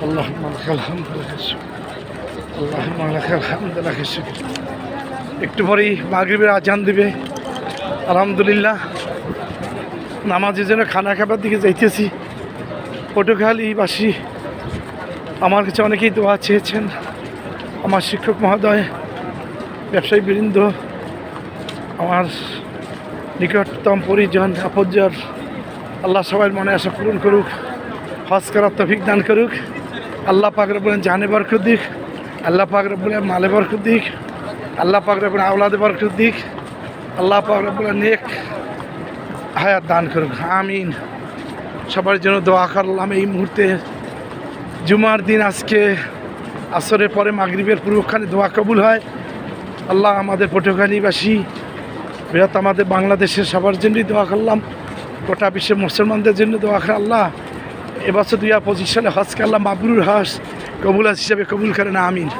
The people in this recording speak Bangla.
اللهم لك الحمد لك الشكر اللهم لك الحمد لك الشكر। একটু পরেই মাগরিবের আজান দিবে। আলহামদুলিল্লাহ নামাজের জন্য খানা খাবার দিকে যাইতেছি। পটুয়াখালীবাসী আমার কাছে অনেকেই দোয়া চেয়েছেন। আমার শিক্ষক মহোদয়, ব্যবসায়ী বৃন্দ, আমার নিকটতম পরিজন আপনজন, আল্লাহ সবার মনে আশা পূরণ করুক, হজ করার তৌফিক দান করুক। আল্লাহ পাক রব্বুল জানে বরকত দিক, আল্লাহ পাক রব্বুল মালে বরকত দিক, আল্লাহ পাক রব্বুল আওলাদে বরকত দিক, আল্লাহ পাক রব্বুল নেক হায়াত দান করুক, আমিন। সবার জন্য দোয়া করলাম। এই মুহূর্তে জুমার দিন, আজকে আসরের পরে মাগরিবের পূর্বক্ষণে দোয়া কবুল হয়। আল্লাহ আমাদের পটুয়াখালীবাসী, বৃহৎ আমাদের বাংলাদেশের সবার জন্যই দোয়া করলাম। গোটা বিশ্বের মুসলমানদের জন্য দোয়া করে আল্লাহ এবছর 2025 সালে হজ করলাম, মাবরুর হজ কবুল হিসাবে কবুল করেন, আমিন।